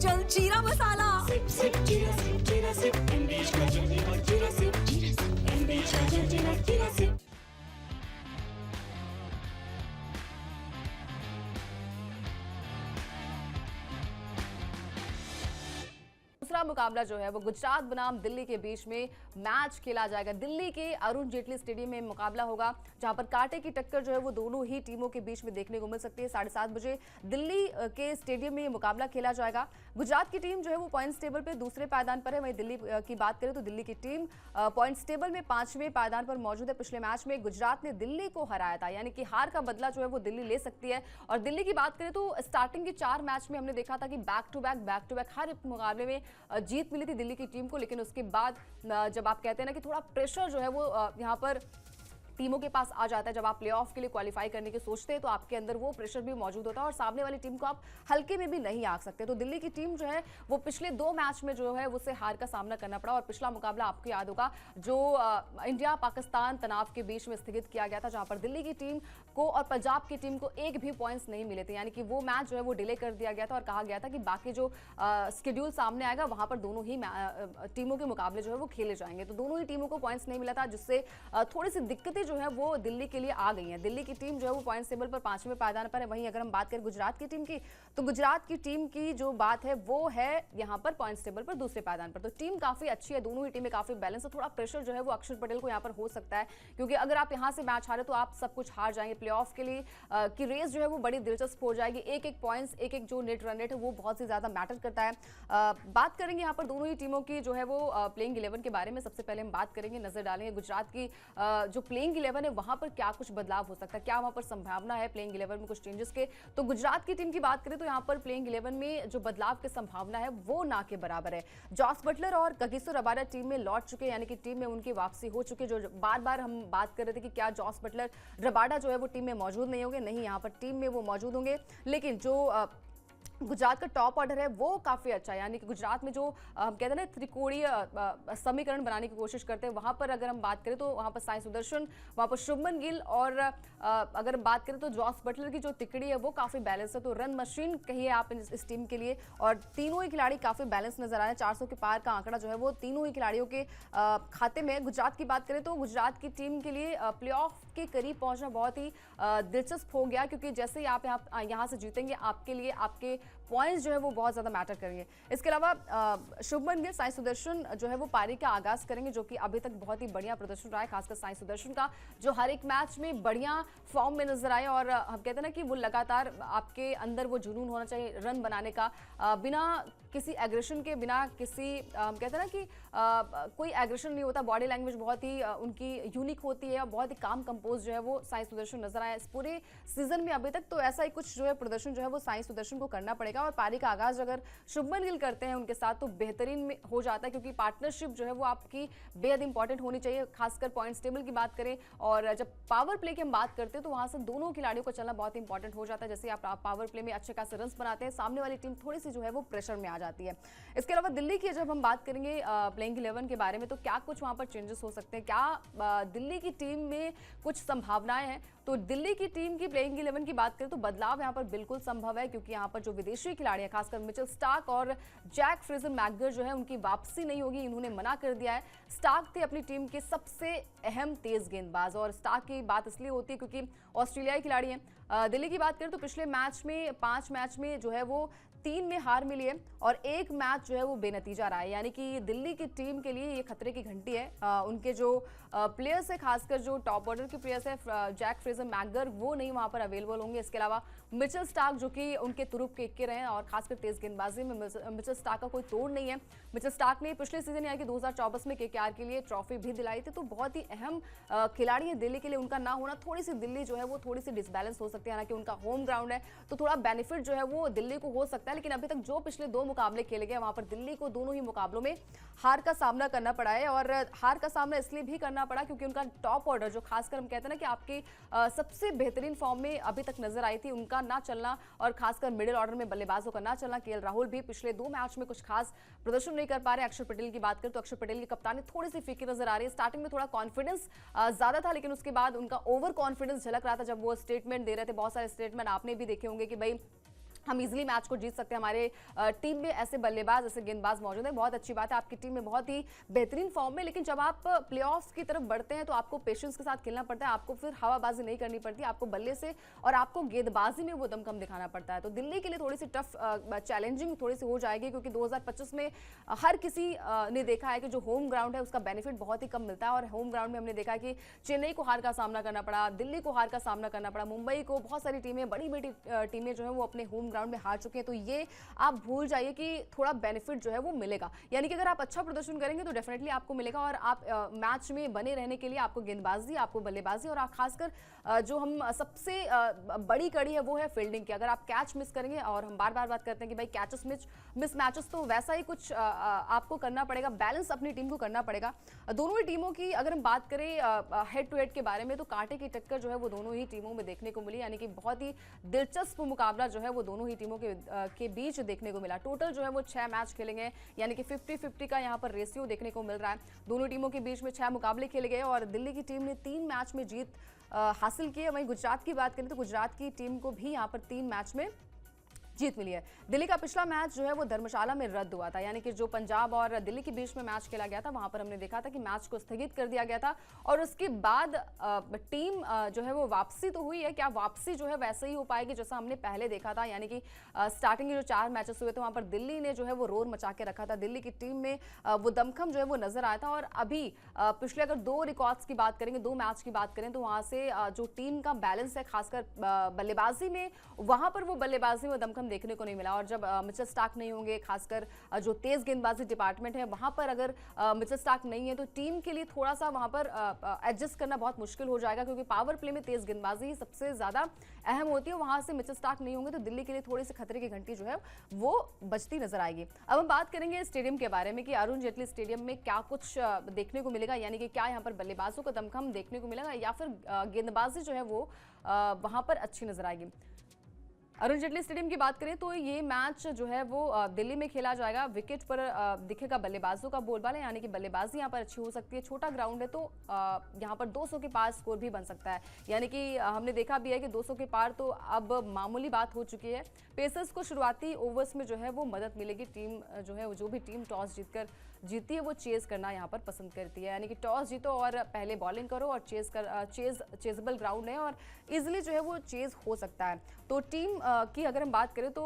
चल जीरा मसाला। Sip, sip, jeera sip, English का जल्दी और jeera sip, English का जल्दी और jeera sip। दूसरा मुकाबला जो है वो गुजरात बनाम दिल्ली के बीच में मैच खेला जाएगा। दिल्ली के अरुण जेटली स्टेडियम में मुकाबला होगा, जहां पर कांटे की टक्कर जो है वो दोनों ही टीमों के बीच में देखने को मिल सकती है। 7:30 बजे दिल्ली के स्टेडियम में ये मुकाबला खेला जाएगा। गुजरात की टीम जो है वो पॉइंट्स टेबल पे दूसरे पायदान पर है। वहीं दिल्ली की बात करें तो दिल्ली की टीम पॉइंट्स टेबल में 5वें पायदान पर मौजूद है। पिछले मैच में गुजरात ने दिल्ली को हराया था, यानी कि हार का बदला जो है वो दिल्ली ले सकती है। और दिल्ली की बात करें तो स्टार्टिंग के 4 मैच में हमने देखा था कि बैक टू बैक हर एक मुकाबले में जीत मिली थी दिल्ली की टीम को, लेकिन उसके बाद जब आप कहते हैं ना कि थोड़ा प्रेशर जो है वो यहाँ पर टीमों के पास आ जाता है, जब आप प्लेऑफ के लिए क्वालिफाई करने की सोचते हैं तो आपके अंदर वो प्रेशर भी मौजूद होता है और सामने वाली टीम को आप हल्के में भी नहीं आंक सकते। तो दिल्ली की टीम जो है वो पिछले 2 मैच में जो है उसे हार का सामना करना पड़ा। और पिछला मुकाबला आपको याद होगा जो इंडिया पाकिस्तान तनाव के बीच में स्थगित किया गया था, जहां पर दिल्ली की टीम को और पंजाब की टीम को एक भी पॉइंट्स नहीं मिले थे, यानी कि वो मैच जो है वो डिले कर दिया गया था और कहा गया था कि बाकी जो शेड्यूल सामने आएगा वहां पर दोनों ही टीमों के मुकाबले जो है वो खेले जाएंगे। तो दोनों ही टीमों को पॉइंट्स नहीं मिला था, जिससे थोड़ी सी दिक्कतें जो है वो दिल्ली के लिए आ गई हैं। दिल्ली की टीम जो है वो पॉइंट्स टेबल पर 5वें पायदान पर है। वहीं अगर हम बात करें गुजरात की टीम की, तो गुजरात की टीम की जो बात है वो है यहां पर पॉइंट्स टेबल पर दूसरे पायदान पर। तो टीम काफी अच्छी है, दोनों ही टीमें काफी बैलेंस है। थोड़ा प्रेशर जो है वो अक्षर पटेल को यहां पर हो सकता है, क्योंकि अगर आप यहां से मैच हारे तो आप सब कुछ हार जाएंगे। प्लेऑफ के लिए की रेस जो है वो बड़ी दिलचस्प हो जाएगी। एक पॉइंट्स, एक जो नेट रन रेट है वो बहुत ही ज्यादा मैटर करता है। बात करेंगे यहाँ पर दोनों ही टीमों की जो है वो प्लेइंग 11 के बारे में। सबसे पहले हम बात करेंगे, नजर डालेंगे गुजरात की जो प्लेइंग 11 है वहां पर क्या कुछ बदलाव हो सकता है, क्या वहां पर संभावना है प्लेइंग 11 में कुछ चेंजेस के। तो गुजरात की टीम की बात करें तो यहां पर प्लेइंग 11 में जो बदलाव की संभावना है वो ना के बराबर है। जॉस बटलर और कगिसो रबाडा टीम में लौट चुके, यानी कि टीम में उनकी वापसी हो चुकी है। जो बार बार हम बात कर रहे थे कि क्या जॉस बटलर रबाडा जो है वो टीम में मौजूद नहीं होंगे, नहीं, यहाँ पर टीम में वो मौजूद होंगे। लेकिन जो गुजरात का टॉप ऑर्डर है वो काफी अच्छा है, यानी कि गुजरात में जो हम कहते हैं ना त्रिकोणीय समीकरण बनाने की कोशिश करते हैं, वहां पर अगर हम बात करें तो वहां पर साई सुदर्शन, वहां पर शुभमन गिल और अगर बात करें तो जॉस बटलर की जो तिकड़ी है वो काफी बैलेंस है। तो रन मशीन कहिए आप इस टीम के लिए, और तीनों ही खिलाड़ी काफी बैलेंस नजर आ रहे हैं। 400 के पार का आंकड़ा जो है वो तीनों ही खिलाड़ियों के खाते में। गुजरात की बात करें तो गुजरात की टीम के लिए प्लेऑफ के करीब पहुंचना बहुत ही दिलचस्प हो गया, क्योंकि जैसे ही आप यहाँ से जीतेंगे आपके लिए आपके पॉइंट्स जो है वो बहुत ज्यादा मैटर करेंगे। इसके अलावा शुभमन गिल, साई सुदर्शन जो है वो पारी का आगाज करेंगे, जो कि अभी तक बहुत ही बढ़िया प्रदर्शन रहा है, खासकर साई सुदर्शन का, जो हर एक मैच में बढ़िया फॉर्म में नजर आए। और हम कहते हैं ना कि वो लगातार आपके अंदर वो जुनून होना चाहिए रन बनाने का, बिना किसी एग्रेशन के, बिना किसी हम कहते हैं ना कि कोई एग्रेशन नहीं होता। बॉडी लैंग्वेज बहुत ही उनकी यूनिक होती है और बहुत ही काम कंपोज जो है वो साई सुदर्शन नजर आया इस पूरे सीजन में अभी तक। तो ऐसा ही कुछ जो है प्रदर्शन जो है वो साई सुदर्शन को करना पड़ेगा। और पारी का आगाज अगर शुभमन गिल करते हैं उनके साथ तो बेहतरीन हो जाता है, क्योंकि पार्टनरशिप जो है वो आपकी बेहद इंपॉर्टेंट होनी चाहिए, खासकर पॉइंट्स टेबल की बात करें। और जब पावर प्ले की हम बात करते हैं तो वहां से दोनों खिलाड़ियों को चलना बहुत इंपॉर्टेंट हो जाता है। जैसे आप पावर प्ले में अच्छे खासे रन बनाते हैं, सामने वाली टीम थोड़ी सी जो है वो प्रेशर में आ जाती है। इसके अलावा दिल्ली की जब हम बात करेंगे प्लेइंग 11 के बारे में, तो क्या कुछ वहां पर चेंजेस हो सकते हैं, क्या दिल्ली की टीम में कुछ संभावनाएं हैं। तो दिल्ली की टीम की प्लेइंग 11 की बात करें तो बदलाव यहां पर बिल्कुल संभव है, क्योंकि यहां पर जो विदेशी खिलाड़ी हैं, खासकर मिचेल स्टार्क और जैक फ्रेजर मैकगर जो है उनकी वापसी नहीं होगी, इन्होंने मना कर दिया है। स्टार्क थे अपनी टीम के सबसे अहम तेज गेंदबाज, और स्टार्क की बात इसलिए होती है क्योंकि ऑस्ट्रेलियाई खिलाड़ी हैं। दिल्ली की बात करें तो पिछले मैच में 5 मैच में जो है वो 3 में हार मिली है और 1 मैच जो है वो बेनतीजा रहा है, यानी कि दिल्ली की टीम के लिए ये खतरे की घंटी है। उनके जो प्लेयर्स है, खासकर जो टॉप ऑर्डर के प्लेयर्स है, जैक फ्रेजर मैकगर, वो नहीं वहां पर अवेलेबल होंगे। इसके अलावा मिचेल स्टार्क जो कि उनके तुरुप के इक्के रहे हैं, और खासकर तेज गेंदबाजी में मिचेल स्टार्क का कोई तोड़ नहीं है। मिचेल स्टार्क ने पिछले सीजन यानी कि 2024 में केकेआर के लिए ट्रॉफी भी दिलाई थी। तो बहुत ही अहम खिलाड़ी है दिल्ली के लिए, उनका ना होना थोड़ी सी दिल्ली जो है वो थोड़ी सी डिसबैलेंस हो सकती है। हालांकि उनका होम ग्राउंड है तो थोड़ा बेनिफिट जो है वो दिल्ली को हो सकता है, लेकिन अभी तक जो पिछले 2 मुकाबले खेले गए वहां पर दिल्ली को दोनों ही मुकाबलों में हार का सामना करना पड़ा है। और हार का सामना इसलिए भी करना पड़ा क्योंकि उनका टॉप ऑर्डर, जो खासकर हम कहते हैं ना कि आपकी सबसे बेहतरीन फॉर्म में अभी तक नजर आई थी, उनका ना चलना, और खासकर मिडिल ऑर्डर में बल्लेबाजों का ना चलना। केएल राहुल भी पिछले 2 मैच में कुछ खास प्रदर्शन नहीं कर पा रहे। अक्षर पटेल की बात करें तो अक्षर पटेल की कप्तानी थोड़ी सी फीकी नजर आ रही है। स्टार्टिंग में थोड़ा कॉन्फिडेंस ज्यादा था, लेकिन उसके बाद उनका ओवर कॉन्फिडेंस झलक रहा था जब वो स्टेटमेंट दे रहे थे। बहुत सारे स्टेटमेंट आपने भी देखे होंगे कि भाई हम इजीली मैच को जीत सकते हैं। हमारे टीम में ऐसे बल्लेबाज, ऐसे गेंदबाज मौजूद हैं। बहुत अच्छी बात है, आपकी टीम में बहुत ही बेहतरीन फॉर्म में। लेकिन जब आप प्लेऑफ्स की तरफ बढ़ते हैं तो आपको पेशेंस के साथ खेलना पड़ता है। आपको फिर हवाबाजी नहीं करनी पड़ती, आपको बल्ले से और आपको गेंदबाजी में वो दमखम दिखाना पड़ता है। तो दिल्ली के लिए थोड़ी सी टफ, चैलेंजिंग थोड़ी सी हो जाएगी, क्योंकि 2025 में हर किसी ने देखा है कि जो होम ग्राउंड है उसका बेनिफिट बहुत ही कम मिलता है। और होम ग्राउंड में हमने देखा है कि चेन्नई को हार का सामना करना पड़ा, दिल्ली को हार का सामना करना पड़ा, मुंबई को, बहुत सारी टीमें, बड़ी बड़ी टीमें जो है वो अपने होम ग्राउंड में हार चुकी हैं। तो ये आप भूल जाइए कि थोड़ा बेनिफिट जो है वो मिलेगा। यानी कि अगर आप अच्छा प्रदर्शन करेंगे तो डेफिनेटली आपको मिलेगा। और आप मैच में बने रहने के लिए आपको गेंदबाजी, आपको बल्लेबाजी और खासकर जो हम सबसे बड़ी कड़ी है वो है फील्डिंग की। अगर आप कैच मिस करेंगे, और हम बार बार बात करते हैं कि भाई कैचेस मिस मैचेस, तो वैसा ही कुछ आपको करना पड़ेगा, बैलेंस अपनी टीम को करना पड़ेगा। दोनों ही टीमों की अगर हम बात करें हेड टू हेड के बारे में, तो कांटे की टक्कर जो है वो दोनों ही टीमों में देखने को मिली। यानी कि बहुत ही दिलचस्प मुकाबला जो है वो दोनों ही टीमों के बीच देखने को मिला। टोटल जो है वो 6 मैच खेलेंगे, यानी कि 50-50 का यहाँ पर रेशियो देखने को मिल रहा है। दोनों टीमों के बीच में 6 मुकाबले खेले गए और दिल्ली की टीम ने 3 मैच में जीत हासिल की है। वहीं गुजरात की बात करें तो गुजरात की टीम को भी यहाँ पर 3 मैच में जीत मिली है। दिल्ली का पिछला मैच जो है वो धर्मशाला में रद्द हुआ था, यानी कि जो पंजाब और दिल्ली के बीच में मैच खेला गया था, वहां पर हमने देखा था कि मैच को स्थगित कर दिया गया था। और उसके बाद टीम जो है वो वापसी तो हुई है। क्या वापसी जो है वैसे ही हो पाएगी जैसा हमने पहले देखा था? यानी कि स्टार्टिंग के जो 4 मैचेस हुए थे वहां पर दिल्ली ने जो है वो रोर मचा के रखा था, दिल्ली की टीम में वो दमखम जो है वो नजर आया था। और अभी पिछले अगर 2 रिकॉर्ड्स की बात करेंगे, 2 मैच की बात करें, तो वहां से जो टीम का बैलेंस है, खासकर बल्लेबाजी में, वहां पर वो बल्लेबाजी में दमखम देखने को नहीं मिला। और जब मिचेल स्टार्क नहीं होंगे, खासकर जो तेज गेंदबाजी डिपार्टमेंट है वहां पर अगर मिचेल स्टार्क नहीं है तो टीम के लिए थोड़ा सा वहां पर एडजस्ट करना बहुत मुश्किल हो जाएगा, क्योंकि पावर प्ले में तेज गेंदबाजी ही सबसे ज्यादा अहम होती है। वहां से मिचेल स्टार्क नहीं होंगे तो दिल्ली के लिए थोड़ी सी खतरे की घंटी जो है वो बजती नजर आएगी। अब हम बात करेंगे स्टेडियम के बारे में कि अरुण जेटली स्टेडियम में क्या कुछ देखने को मिलेगा, यानी कि क्या यहाँ पर बल्लेबाजों का दमखम देखने को मिलेगा या फिर गेंदबाजी जो है वो वहां पर अच्छी नजर आएगी। अरुण जेटली स्टेडियम की बात करें तो ये मैच जो है वो दिल्ली में खेला जाएगा। विकेट पर दिखेगा बल्लेबाजों का बोलबाला, यानी कि बल्लेबाजी यहाँ पर अच्छी हो सकती है। छोटा ग्राउंड है तो यहाँ पर 200 के पार स्कोर भी बन सकता है, यानी कि हमने देखा भी है कि 200 के पार तो अब मामूली बात हो चुकी है। पेसर्स को शुरुआती ओवर्स में जो है वो मदद मिलेगी। टीम जो है, जो भी टीम टॉस जीतती है वो चेज करना यहाँ पर पसंद करती है, यानी कि टॉस जीतो और पहले बॉलिंग करो और चेजेबल ग्राउंड है और इजिली जो है वो चेज हो सकता है। तो टीम की अगर हम बात करें तो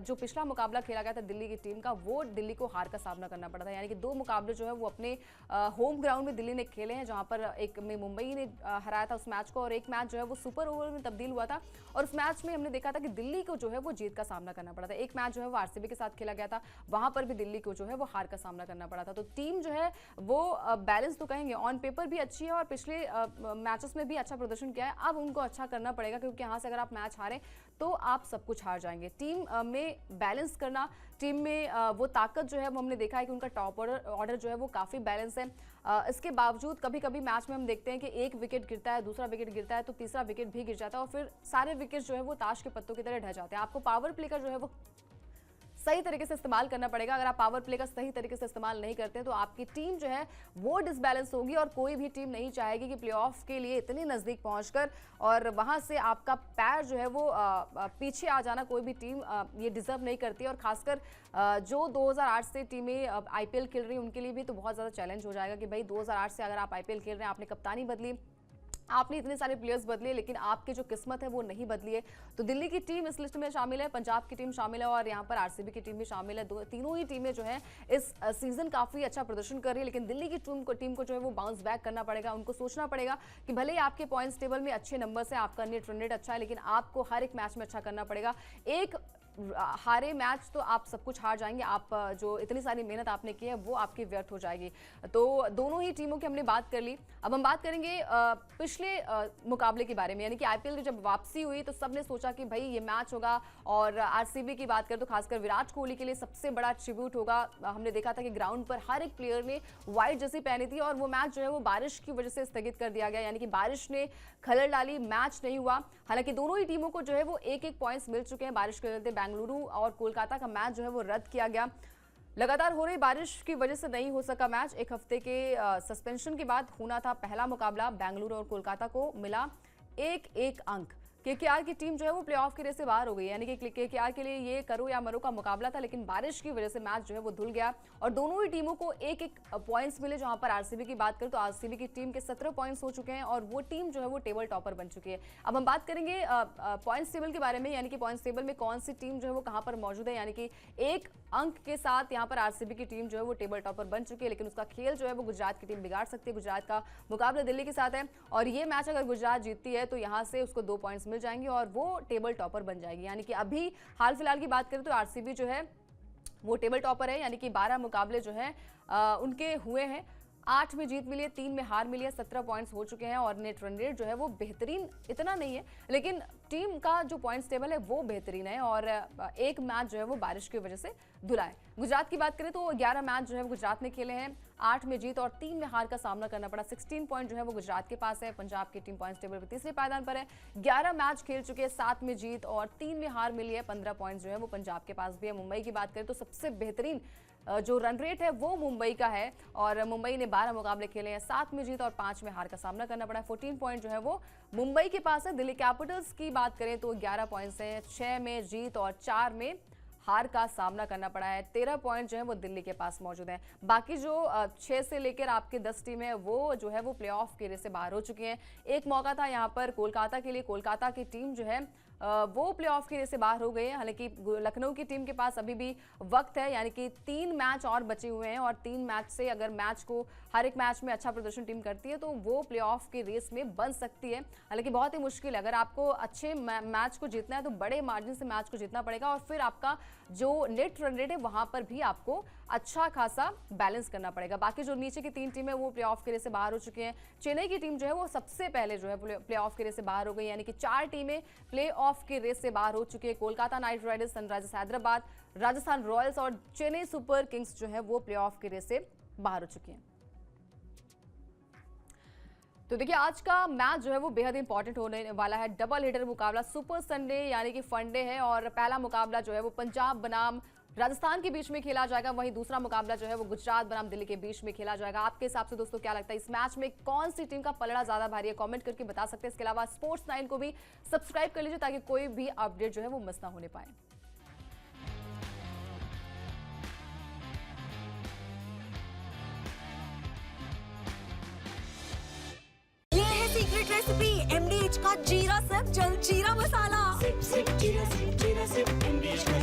जो पिछला मुकाबला खेला गया था दिल्ली की टीम का, वो दिल्ली को हार का सामना करना पड़ा था। यानी कि 2 मुकाबले जो है वो अपने होम ग्राउंड में दिल्ली ने खेले हैं, जहां पर एक में मुंबई ने हराया था उस मैच को, और एक मैच जो है वो सुपर ओवर में तब्दील हुआ था। और उस मैच में हमने देखा था कि दिल्ली को जो है वो जीत का सामना करना पड़ा था। एक मैच जो है वो आरसीबी के साथ खेला गया था, वहां पर भी दिल्ली को जो है वो हार का सामना करना पड़ा था। तो टीम जो है वो बैलेंस तो कहेंगे, ऑन पेपर भी अच्छी है और पिछले मैचेस में भी अच्छा प्रदर्शन किया है। अब उनको अच्छा करना पड़ेगा, क्योंकि यहाँ से अगर आप मैच हारें तो आप सब कुछ हार जाएंगे। टीम में बैलेंस करना, टीम में वो ताकत जो है वो हमने देखा है कि उनका टॉप ऑर्डर जो है वो काफ़ी बैलेंस है। इसके बावजूद कभी कभी मैच में हम देखते हैं कि एक विकेट गिरता है, दूसरा विकेट गिरता है, तो तीसरा विकेट भी गिर जाता है और फिर सारे विकेट जो है वो ताश के पत्तों की तरह ढह जाते हैं। आपको पावर प्ले का जो है वो सही तरीके से इस्तेमाल करना पड़ेगा। अगर आप पावर प्ले का सही तरीके से इस्तेमाल नहीं करते तो आपकी टीम जो है वो डिसबैलेंस होगी, और कोई भी टीम नहीं चाहेगी कि प्लेऑफ के लिए इतनी नज़दीक पहुंचकर और वहां से आपका पैर जो है वो पीछे आ जाना, कोई भी टीम ये डिजर्व नहीं करती। और खासकर जो 2008 से टीमें आईपीएल खेल रही हैं उनके लिए भी तो बहुत ज़्यादा चैलेंज हो जाएगा कि भाई 2008 से अगर आप आईपीएल खेल रहे हैं, आपने कप्तानी बदली, आपने इतने सारे प्लेयर्स बदले, लेकिन आपकी जो किस्मत है वो नहीं बदली है। तो दिल्ली की टीम इस लिस्ट में शामिल है, पंजाब की टीम शामिल है और यहाँ पर आरसीबी की टीम भी शामिल है। तीनों ही टीमें जो है इस सीजन काफ़ी अच्छा प्रदर्शन कर रही है, लेकिन दिल्ली की टीम को जो है वो बाउंस बैक करना पड़ेगा। उनको सोचना पड़ेगा कि भले ही आपके पॉइंट्स टेबल में अच्छे नंबर है, आपका नेट रन रेट अच्छा है, लेकिन आपको हर एक मैच में अच्छा करना पड़ेगा। एक हारे मैच तो आप सब कुछ हार जाएंगे, आप जो इतनी सारी मेहनत आपने की है वो आपकी व्यर्थ हो जाएगी। तो दोनों ही टीमों की हमने बात कर ली। अब हम बात करेंगे पिछले मुकाबले के बारे में, यानी कि आईपीएल की जब वापसी हुई तो सबने सोचा कि भाई ये मैच होगा, और आरसीबी की बात करें तो खासकर विराट कोहली के लिए सबसे बड़ा ट्रिब्यूट होगा। हमने देखा था कि ग्राउंड पर हर एक प्लेयर ने व्हाइट जर्सी पहनी थी और वो मैच जो है वो बारिश की वजह से स्थगित कर दिया गया, यानी कि बारिश ने खलल डाली, मैच नहीं हुआ। हालांकि दोनों ही टीमों को जो है वो एक पॉइंट्स मिल चुके हैं। बारिश के चलते बेंगलुरु और कोलकाता का मैच जो है वो रद्द किया गया। लगातार हो रही बारिश की वजह से नहीं हो सका मैच। एक हफ्ते के सस्पेंशन के बाद होना था पहला मुकाबला। बेंगलुरु और कोलकाता को मिला 1-1 अंक। केकेआर की टीम जो है वो प्लेऑफ के रेस से बाहर हो गई, यानी कि केकेआर के लिए ये करो या मरो का मुकाबला था, लेकिन बारिश की वजह से मैच जो है वो धुल गया और दोनों ही टीमों को एक एक पॉइंट्स मिले। जहां पर आरसीबी की बात करें तो आरसीबी की टीम के 17 पॉइंट्स हो चुके हैं और वो टीम जो है वो टेबल टॉपर बन चुकी है। अब हम बात करेंगे पॉइंट्स टेबल के बारे में, यानी कि पॉइंट्स टेबल में कौन सी टीम जो है वो कहां पर मौजूद है। यानी कि एक अंक के साथ यहाँ पर आरसीबी की टीम जो है वो टेबल टॉपर बन चुकी है, लेकिन उसका खेल जो है वो गुजरात की टीम बिगाड़ सकती है। गुजरात का मुकाबला दिल्ली के साथ है और ये मैच अगर गुजरात जीतती है तो यहाँ से उसको 2 पॉइंट्स मिल जाएंगे और वो टेबल टॉपर बन जाएगी। यानी कि अभी हाल फिलहाल की बात करें तो आरसीबी जो है वो टेबल टॉपर है, यानी कि 12 मुकाबले जो है उनके हुए हैं, 8 में जीत मिली है, 3 में हार मिली है, 17 पॉइंट्स हो चुके हैं और नेट रन रेट जो है वो बेहतरीन इतना नहीं है, लेकिन टीम का जो पॉइंट्स टेबल है वो बेहतरीन है और एक मैच जो है वो बारिश की वजह से धुला है। गुजरात की बात करें तो 11 मैच जो है वो गुजरात ने खेले हैं, 8 में जीत और 3 में हार का सामना करना पड़ा। 16 पॉइंट जो है वो गुजरात के पास है, पंजाब की टीम पॉइंट्स टेबल पर तीसरे पायदान पर है, 11 मैच खेल चुके हैं, 7 में जीत और 3 में हार मिली है, 15 पॉइंट जो है वो पंजाब के पास भी है। मुंबई की बात करें तो सबसे बेहतरीन जो रन रेट है वो मुंबई का है और मुंबई ने 12 मुकाबले खेले हैं, 7 में जीत और 5 में हार का सामना करना पड़ा है। 14 पॉइंट जो है वो मुंबई के पास है। दिल्ली कैपिटल्स की बात करें तो 11 पॉइंट्स हैं, 6 में जीत और 4 में हार का सामना करना पड़ा है। 13 पॉइंट जो है वो दिल्ली के पास मौजूद हैं। बाकी जो 6 से लेकर आपके 10 टीमें वो जो है वो प्लेऑफ के रेस से बाहर हो चुकी हैं। एक मौका था यहाँ पर कोलकाता के लिए, कोलकाता की टीम जो है वो प्लेऑफ के रेस से बाहर हो गई है। हालांकि लखनऊ की टीम के पास अभी भी वक्त है, यानी कि 3 मैच और बचे हुए हैं और 3 मैच से अगर मैच को हर एक मैच में अच्छा प्रदर्शन टीम करती है तो वो प्लेऑफ के रेस में बन सकती है। हालांकि बहुत ही मुश्किल है, अगर आपको अच्छे मैच को जीतना है तो बड़े मार्जिन से मैच को जीतना पड़ेगा और फिर आपका जो नेट रन रेट है वहां पर भी आपको अच्छा खासा बैलेंस करना पड़ेगा। बाकी जो नीचे की 3 टीमें वो प्लेऑफ के रेस से बाहर हो चुकी हैं। चेन्नई की टीम जो है वो सबसे पहले जो है प्लेऑफ के रेस से बाहर हो गई, यानी कि 4 टीमें प्लेऑफ के रेस से बाहर हो चुकी है। Kolkata night Riders, Sunrisers Hyderabad, Rajasthan Royals और चेन्नई सुपर किंग्स जो है वो प्लेऑफ के रेस से बाहर हो चुकी हैं। तो देखिए आज का मैच जो है वो बेहद इंपॉर्टेंट होने वाला है। डबल हिटर मुकाबला सुपर संडे यानी कि फंडे है और पहला मुकाबला जो है वो पंजाब बनाम राजस्थान के बीच में खेला जाएगा, वहीं दूसरा मुकाबला जो है वो गुजरात बनाम दिल्ली के बीच में खेला जाएगा। आपके हिसाब से दोस्तों क्या लगता है इस मैच में कौन सी टीम का पलड़ा ज्यादा भारी है? कमेंट करके बता सकते हैं। इसके अलावा स्पोर्ट्स 9 को भी सब्सक्राइब कर लीजिए ताकि कोई भी अपडेट जो है वो मिस ना होने पाए। सीक्रेट रेसिपी MDH का जीरा सिर्फ जलजीरा मसाला। Sip, sip, jeera sip, MDH का